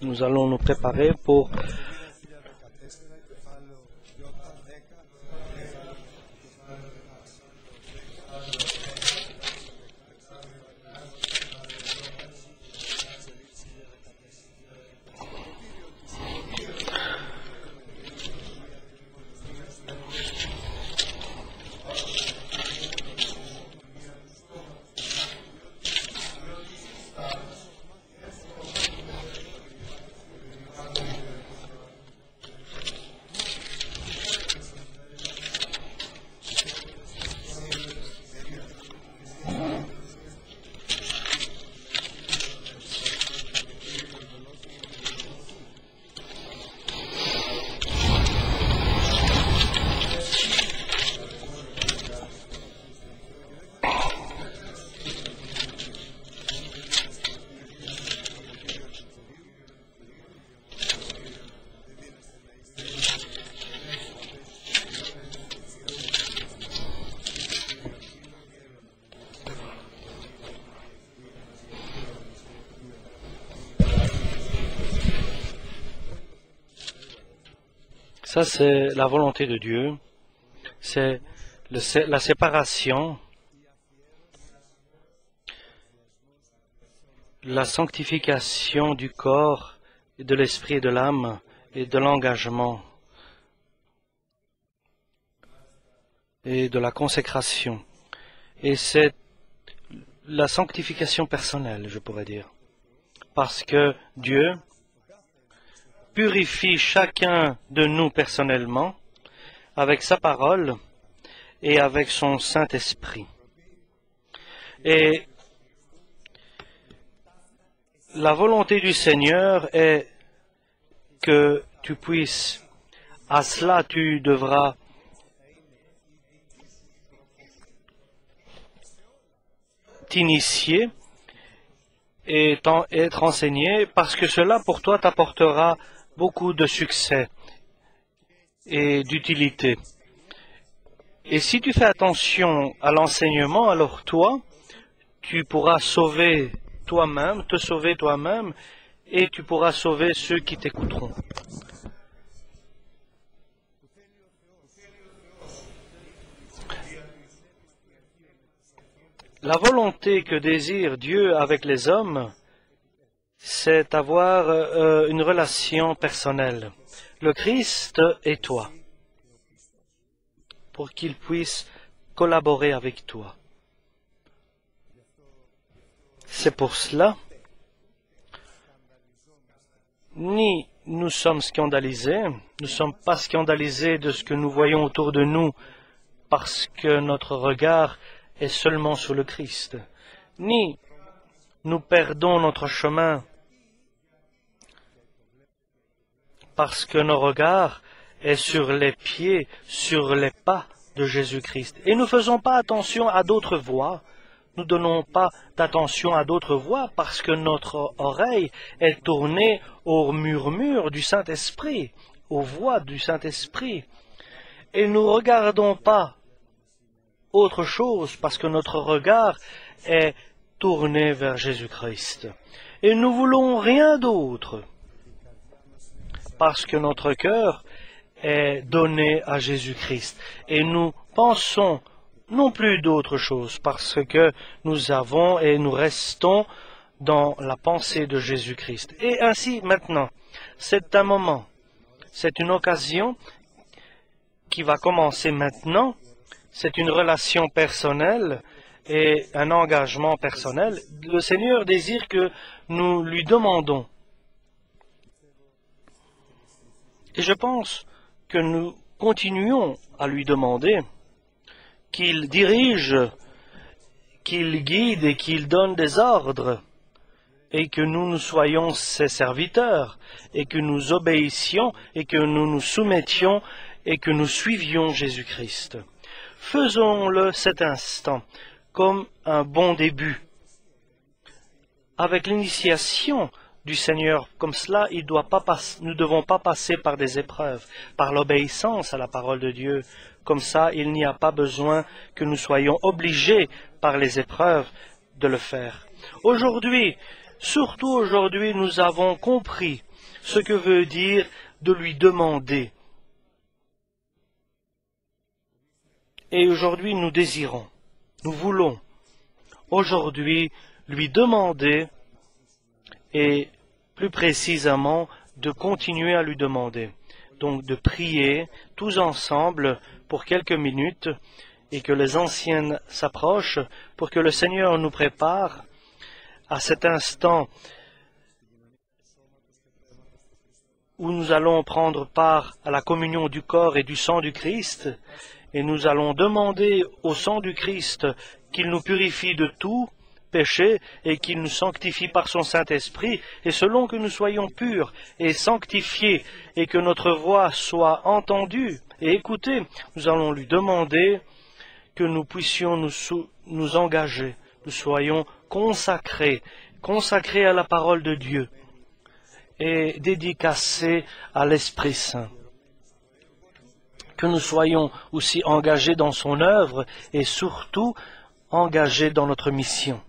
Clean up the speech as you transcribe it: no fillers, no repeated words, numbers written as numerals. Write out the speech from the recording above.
Nous allons nous préparer pour ça, c'est la volonté de Dieu, c'est la séparation, la sanctification du corps, et de l'esprit et de l'âme, et de l'engagement, et de la consécration. Et c'est la sanctification personnelle, je pourrais dire, parce que Dieu purifie chacun de nous personnellement avec sa parole et avec son Saint-Esprit. Et la volonté du Seigneur est que tu puisses, à cela tu devras t'initier et être enseigné, parce que cela pour toi t'apportera beaucoup de succès et d'utilité. Et si tu fais attention à l'enseignement, alors toi, tu pourras sauver toi-même, te sauver toi-même, et tu pourras sauver ceux qui t'écouteront. La volonté que désire Dieu avec les hommes, c'est avoir une relation personnelle. Le Christ et toi, pour qu'il puisse collaborer avec toi. C'est pour cela, ni nous sommes scandalisés, nous ne sommes pas scandalisés de ce que nous voyons autour de nous, parce que notre regard est seulement sur le Christ, ni nous perdons notre chemin parce que nos regards est sur les pieds, sur les pas de Jésus-Christ. Et nous ne faisons pas attention à d'autres voix, nous ne donnons pas d'attention à d'autres voix parce que notre oreille est tournée au murmure du Saint-Esprit, aux voix du Saint-Esprit. Et nous ne regardons pas autre chose parce que notre regard est tourné vers Jésus-Christ. Et nous voulons rien d'autre parce que notre cœur est donné à Jésus-Christ. Et nous pensons non plus d'autre chose parce que nous avons et nous restons dans la pensée de Jésus-Christ. Et ainsi maintenant, c'est un moment, c'est une occasion qui va commencer maintenant. C'est une relation personnelle et un engagement personnel. Le Seigneur désire que nous lui demandons. Et je pense que nous continuons à lui demander qu'il dirige, qu'il guide et qu'il donne des ordres, et que nous soyons ses serviteurs, et que nous obéissions, et que nous nous soumettions, et que nous suivions Jésus-Christ. Faisons-le cet instant comme un bon début. Avec l'initiation du Seigneur, comme cela, nous ne devons pas passer par des épreuves, par l'obéissance à la parole de Dieu. Comme ça, il n'y a pas besoin que nous soyons obligés par les épreuves de le faire. Aujourd'hui, Surtout aujourd'hui, nous avons compris ce que veut dire de lui demander. Et aujourd'hui, nous désirons, nous voulons aujourd'hui lui demander et plus précisément de continuer à lui demander. Donc de prier tous ensemble pour quelques minutes et que les anciennes s'approchent pour que le Seigneur nous prépare à cet instant où nous allons prendre part à la communion du corps et du sang du Christ, et nous allons demander au sang du Christ qu'il nous purifie de tout péché et qu'il nous sanctifie par son Saint-Esprit, et selon que nous soyons purs et sanctifiés et que notre voix soit entendue et écoutée, nous allons lui demander que nous puissions nous engager, nous soyons consacrés à la parole de Dieu et dédicacés à l'Esprit Saint. Que nous soyons aussi engagés dans son œuvre et surtout engagés dans notre mission.